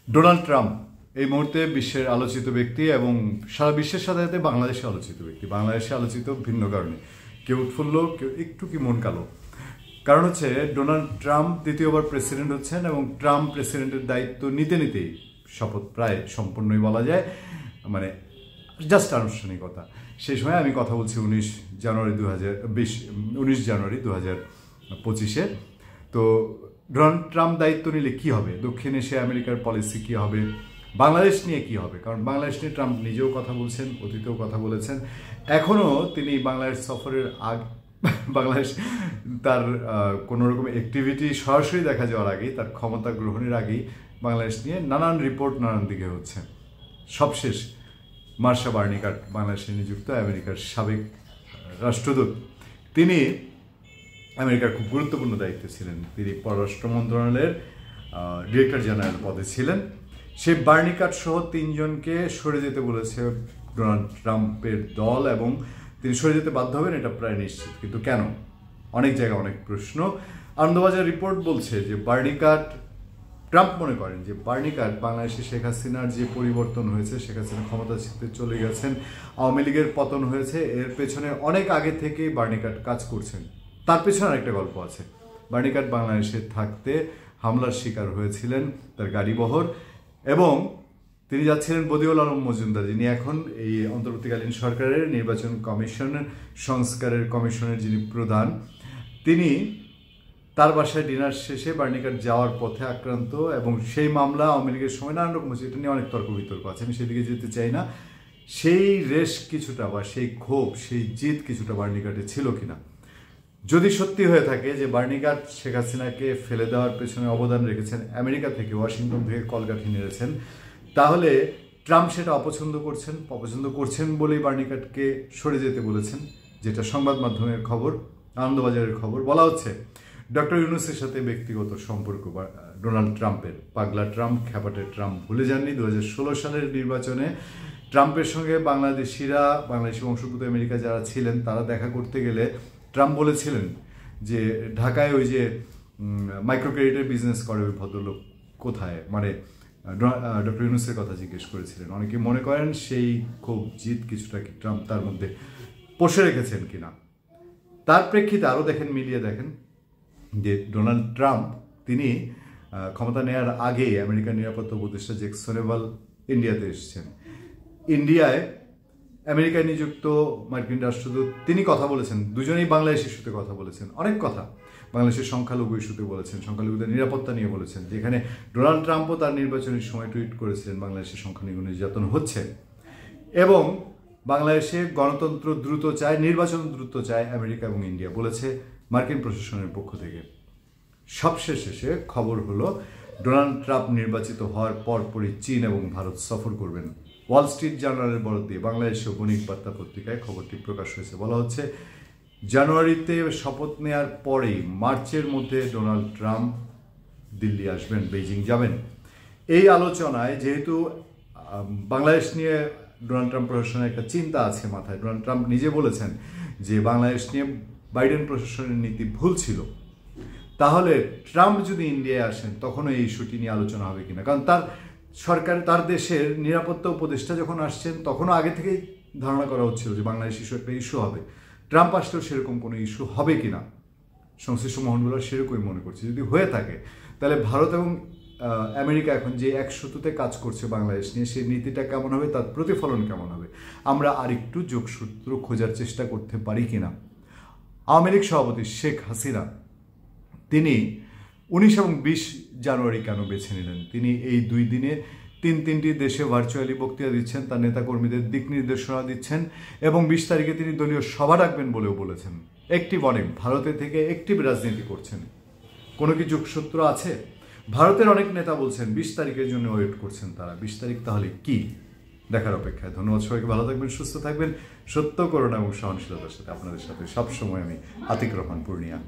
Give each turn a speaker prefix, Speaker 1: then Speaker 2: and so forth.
Speaker 1: Donald Trump এই মুহূর্তে বিশ্বের আলোচিত ব্যক্তি এবং সারা বিশ্বের সাথে সাথে বাংলাদেশে আলোচিত ব্যক্তি। বাংলাদেশে আলোচিত ভিন্ন কারণে, কেউ উৎফুল্ল, কেউ একটু কি মন কালো। কারণ হচ্ছে ডোনাল্ড ট্রাম্প দ্বিতীয়বার প্রেসিডেন্ট হচ্ছেন এবং ট্রাম্প প্রেসিডেন্টের দায়িত্ব নিতে নিতেই শপথ প্রায় সম্পূর্ণই বলা যায়, মানে জাস্ট আনুষ্ঠানিকতা। সেই সময় আমি কথা বলছি 19 জানুয়ারি 2025। তো ডোনাল্ড ট্রাম্প দায়িত্ব নিলে কি হবে, দক্ষিণ এশিয়া আমেরিকার পলিসি কি হবে, বাংলাদেশ নিয়ে কি হবে। কারণ বাংলাদেশ নিয়ে ট্রাম্প নিজেও কথা বলছেন, অতীতেও কথা বলেছেন, এখনও তিনি বাংলাদেশ সফরের বাংলাদেশ তার কোনো রকম অ্যাক্টিভিটি সরাসরি দেখা যাওয়ার আগেই, তার ক্ষমতা গ্রহণের আগেই বাংলাদেশ নিয়ে নানান রিপোর্ট নানান দিকে হচ্ছে। সবশেষ মার্শা বার্নিকাট, বাংলাদেশে নিযুক্ত আমেরিকার সাবেক রাষ্ট্রদূত, তিনি আমেরিকার খুব গুরুত্বপূর্ণ দায়িত্বে ছিলেন। তিনি পররাষ্ট্র মন্ত্রণালয়ের ডিরেক্টর জেনারেল পদে ছিলেন। সেই বার্নিকাট সহ 3 জনকে সরে যেতে বলেছে ডোনাল্ড ট্রাম্পের দল এবং তিনি সরে যেতে বাধ্য হবেন, এটা প্রায় নিশ্চিত। কিন্তু কেন? অনেক জায়গায় অনেক প্রশ্ন। আনন্দবাজার রিপোর্ট বলছে যে বার্নিকাট, ট্রাম্প মনে করেন যে বার্নিকাট বাংলাদেশে শেখ হাসিনার যে পরিবর্তন হয়েছে, শেখ হাসিনা ক্ষমতা ছিনতে চলে গেছেন, আওয়ামী লীগের পতন হয়েছে, এর পেছনে অনেক আগে থেকেই বার্নিকাট কাজ করছেন। তার পেছনে আরেকটা গল্প আছে। বার্নিকাট বাংলাদেশে থাকতে হামলার শিকার হয়েছিলেন তার গাড়িবহর, এবং তিনি যাচ্ছিলেন বদিউল আলম মজুমদার, যিনি এখন এই অন্তর্বর্তীকালীন সরকারের নির্বাচন কমিশনের সংস্কারের কমিশনের যিনি প্রধান। তিনি তার বাসায় ডিনার শেষে বার্নিকাট যাওয়ার পথে আক্রান্ত, এবং সেই মামলা আওয়ামী লীগের সময় নানান রকম হচ্ছে। এটা নিয়ে অনেক তর্ক বিতর্ক আছে, আমি সেদিকে যেতে চাই না। সেই রেশ কিছুটা বা সেই ক্ষোভ, সেই জিদ কিছুটা বার্নিকাটে ছিল কিনা। যদি সত্যি হয়ে থাকে যে বার্নিকাট শেখ হাসিনাকে ফেলে দেওয়ার পেছনে অবদান রেখেছেন, আমেরিকা থেকে, ওয়াশিংটন থেকে কলকাঠি নেড়েছেন, তাহলে ট্রাম্প সেটা অপছন্দ করছেন বলেই বার্নিকাটকে সরে যেতে বলেছেন, যেটা সংবাদ মাধ্যমের খবর, আনন্দবাজারের খবর। বলা হচ্ছে ডক্টর ইউনূসের সাথে ব্যক্তিগত সম্পর্ক ডোনাল্ড ট্রাম্পের। পাগলা ট্রাম্প, খ্যাপাটে ট্রাম্প ভুলে যাননি 2016 সালের নির্বাচনে ট্রাম্পের সঙ্গে বাংলাদেশি বংশোদ্ভূত আমেরিকা যারা ছিলেন তারা দেখা করতে গেলে ট্রাম্প বলেছিলেন যে ঢাকায় ওই যে মাইক্রো ক্রেডিটের বিজনেস করে ওই ভদ্রলোক কোথায়, মানে ডক্টর ইউনূসের কথা জিজ্ঞেস করেছিলেন। অনেকে মনে করেন সেই খুব জিদ কিছুটা কি ট্রাম্প তার মধ্যে পোষে রেখেছেন কিনা। তার প্রেক্ষিতে আরও মিলিয়ে দেখেন যে ডোনাল্ড ট্রাম্প তিনি ক্ষমতা নেওয়ার আগে আমেরিকার নিরাপত্তা উপদেষ্টা জেক সোলেভাল ইন্ডিয়াতে এসেছেন। ইন্ডিয়ায় আমেরিকায় নিযুক্ত মার্কিন রাষ্ট্রদূত তিনি কথা বলেছেন, দুজনেই বাংলাদেশ ইস্যুতে কথা বলেছেন, অনেক কথা। বাংলাদেশের সংখ্যালঘু ইস্যুতে বলেছেন, সংখ্যালঘুদের নিরাপত্তা নিয়ে বলেছেন, যেখানে ডোনাল্ড ট্রাম্পও তার নির্বাচনের সময় টুইট করেছিলেন বাংলাদেশের সংখ্যালঘু নির্যাতন হচ্ছে, এবং বাংলাদেশে গণতন্ত্র দ্রুত চায়, নির্বাচন দ্রুত চায় আমেরিকা এবং ইন্ডিয়া, বলেছে মার্কিন প্রশাসনের পক্ষ থেকে। সবশেষে খবর হলো ডোনাল্ড ট্রাম্প নির্বাচিত হওয়ার পরপরই চীন এবং ভারত সফর করবেন। ওয়াল স্ট্রিট জার্নালের বরাদ দিয়ে বাংলাদেশের বণিক বার্তা পত্রিকায় খবরটি প্রকাশ হয়েছে। বলা হচ্ছে জানুয়ারিতে শপথ নেওয়ার পরেই মার্চের মধ্যে ডোনাল্ড ট্রাম্প দিল্লি আসবেন, বেইজিং যাবেন। এই আলোচনায় যেহেতু বাংলাদেশ নিয়ে ডোনাল্ড ট্রাম্প প্রশাসনের একটা চিন্তা আছে মাথায়, ডোনাল্ড ট্রাম্প নিজে বলেছেন যে বাংলাদেশ নিয়ে বাইডেন প্রশাসনের নীতি ভুল ছিল, তাহলে ট্রাম্প যদি ইন্ডিয়ায় আসেন তখনও এই ইস্যুটি নিয়ে আলোচনা হবে কিনা। কারণ তার সরকার, তার দেশের নিরাপত্তা উপদেষ্টা যখন আসছেন তখনও আগে থেকেই ধারণা করা হচ্ছিল যে বাংলাদেশ ইস্যু একটা ইস্যু হবে। ট্রাম্প আসলেও সেরকম কোনো ইস্যু হবে কিনা সংশ্লিষ্ট মহলগুলো সেরকমই মনে করছে। যদি হয়ে থাকে তাহলে ভারত এবং আমেরিকা এখন যে একসূত্রতে কাজ করছে বাংলাদেশ নিয়ে, সেই নীতিটা কেমন হবে, তার প্রতিফলন কেমন হবে, আমরা আরেকটু যোগসূত্র খোঁজার চেষ্টা করতে পারি কিনা। আওয়ামী লীগ সভাপতি শেখ হাসিনা তিনি 19 এবং 20 জানুয়ারি কেন বেছে নিলেন? তিনি এই 2 দিনে 3টি দেশে ভার্চুয়ালি বক্তৃতা দিচ্ছেন, তার নেতাকর্মীদের দিক নির্দেশনা দিচ্ছেন, এবং 20 তারিখে তিনি দলীয় সভা ডাকবেন বলেও বলেছেন। অনেক ভারতে থেকে অ্যাক্টিভ রাজনীতি করছেন। কোনো কি যোগসূত্র আছে? ভারতের অনেক নেতা বলছেন 20 তারিখের জন্য ওয়েট করছেন তারা। 20 তারিখ তাহলে কি? দেখার অপেক্ষায়। ধন্যবাদ সবাইকে, ভালো থাকবেন, সুস্থ থাকবেন। সত্য, করুণা এবং সহনশীলতার সাথে আপনাদের সাথে সবসময় আমি আতিক রহমান পূর্ণিয়া।